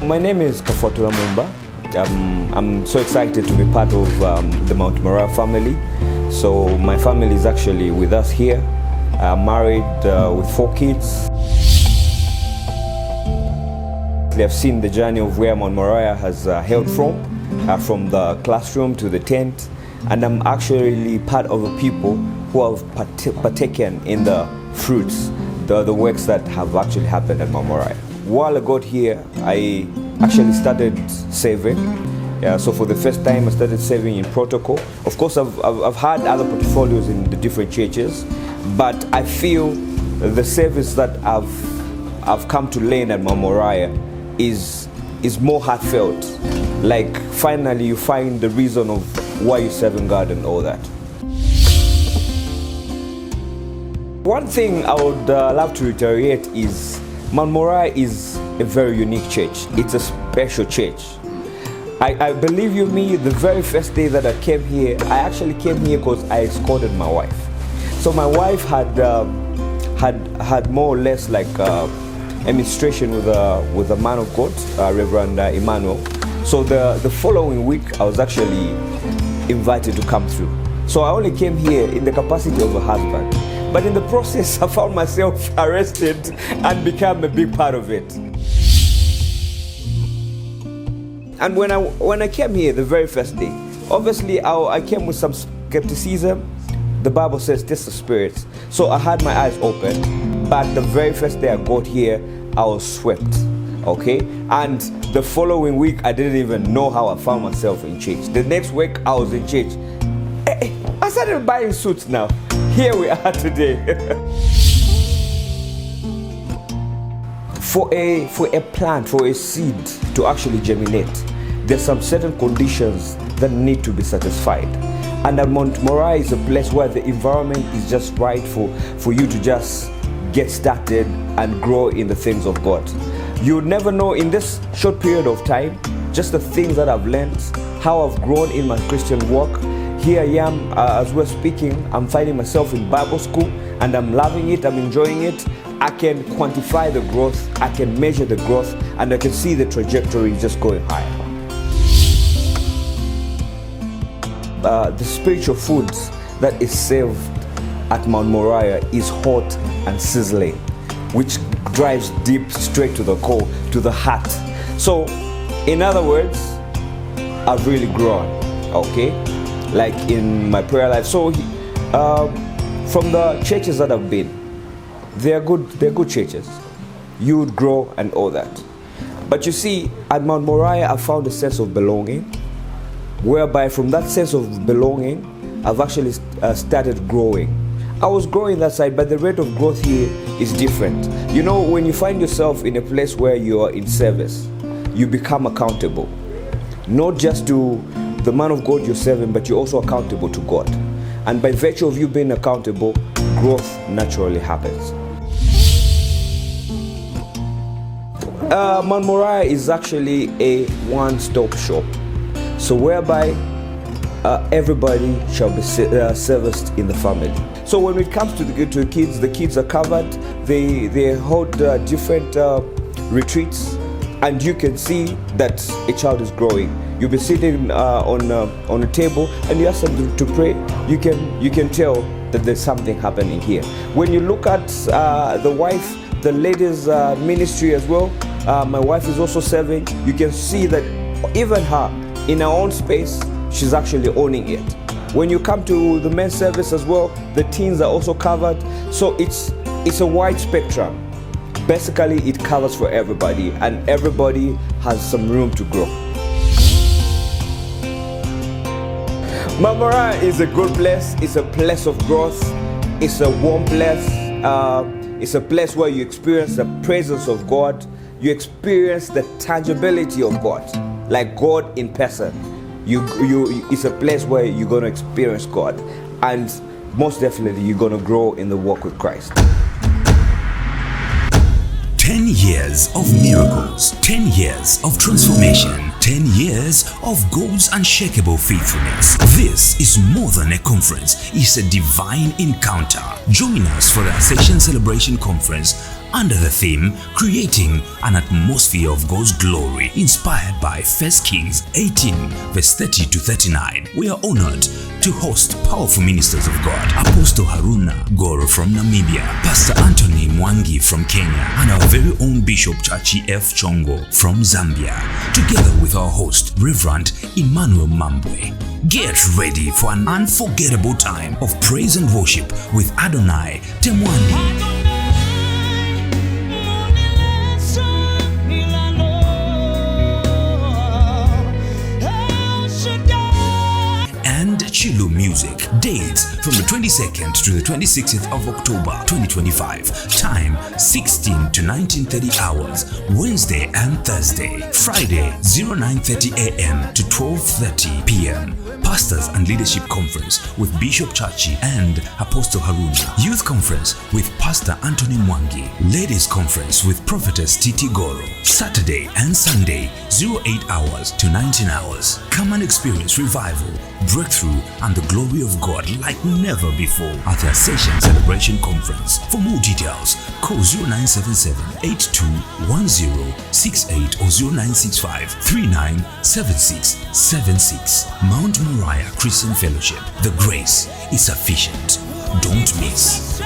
My name is Kafwatula Mumba. I'm so excited to be part of the Mount Moriah family. So my family is actually with us here. I'm married with 4 kids. They have seen the journey of where Mount Moriah has hailed from the classroom to the tent. And I'm actually part of the people who have partaken in the fruits, the works that have actually happened at Mount Moriah. While I got here, I actually started saving. So for the first time, I started saving in protocol. Of course, I've had other portfolios in the different churches, but I feel the service that I've come to learn at Mount Moriah is more heartfelt. Like finally, you find the reason of why you're serving God and all that. One thing I would love to reiterate is Mount Moriah is a very unique church. It's a special church. I believe you me, the very first day that I came here, I actually came here because I escorted my wife. So my wife had more or less like a ministration with a man of God, Reverend Emmanuel. So the following week, I was actually invited to come through. So I only came here in the capacity of a husband. But in the process, I found myself arrested and became a big part of it. And when I came here the very first day, obviously I came with some skepticism. The Bible says test the spirits. So I had my eyes open. But the very first day I got here, I was swept. Okay? And the following week, I didn't even know how I found myself in church. The next week, I was in church. I started buying suits now. Here we are today. For a plant, for a seed to actually germinate, there's some certain conditions that need to be satisfied. And at Mount Moriah is a place where the environment is just right for you to just get started and grow in the things of God. You would never know in this short period of time, just the things that I've learned, how I've grown in my Christian walk. Here I am, as we're speaking, I'm finding myself in Bible school and I'm loving it, I'm enjoying it. I can quantify the growth, I can measure the growth, and I can see the trajectory just going higher. The spiritual food that is served at Mount Moriah is hot and sizzling, which drives deep straight to the core, to the heart. So, in other words, I've really grown, okay? Like in my prayer life. So from the churches that I've been, they're good churches. You would grow and all that. But you see, at Mount Moriah, I found a sense of belonging, whereby from that sense of belonging, I've actually started growing. I was growing that side, but the rate of growth here is different. You know, when you find yourself in a place where you are in service, you become accountable. Not just to the man of God you're serving, but you're also accountable to God. And by virtue of you being accountable, growth naturally happens. Mount Moriah is actually a one-stop shop. So whereby everybody shall be serviced in the family. So when it comes to the kids are covered. They hold different retreats, and you can see that a child is growing. You'll be sitting on a table and you ask them to pray. You can tell that there's something happening here. When you look at the wife, the ladies' ministry as well, my wife is also serving. You can see that even her, in her own space, she's actually owning it. When you come to the men's service as well, the teens are also covered. So it's a wide spectrum. Basically, it covers for everybody, and everybody has some room to grow. Mount Moriah is a good place. It's a place of growth. It's a warm place. It's a place where you experience the presence of God. You experience the tangibility of God, like God in person. It's a place where you're going to experience God, and most definitely you're going to grow in the walk with Christ. 10 years of miracles, 10 years of transformation, 10 years of God's unshakable faithfulness. This is more than a conference, it's a divine encounter. Join us for the Ascension Celebration Conference under the theme Creating an Atmosphere of God's Glory, inspired by 1 Kings 18 verse 30 to 39. We are honored to host powerful ministers of God, Apostle Haruna Goro from Namibia, Pastor Anthony Mwangi from Kenya, and our very own Bishop Chachi F. Chongo from Zambia, together with our host, Reverend Emmanuel Mambwe. Get ready for an unforgettable time of praise and worship with Adonai Temwani and Chilu Music. Dates from the 22nd to the 26th of October 2025. Time 16 to 19:30 hours, Wednesday and Thursday. Friday 09:30 a.m. to 12:30 p.m. Pastors and Leadership Conference with Bishop Chachi and Apostle Haruna. Youth Conference with Pastor Anthony Mwangi. Ladies Conference with Prophetess Titi Goro. Saturday and Sunday 08 hours to 19 hours. Come and experience revival, breakthrough, and the glory of God like never before at the Ascension Celebration Conference. For more details, call 0977-821068 or 0965-397676. Mount Moriah Christian Fellowship. The grace is sufficient. Don't miss.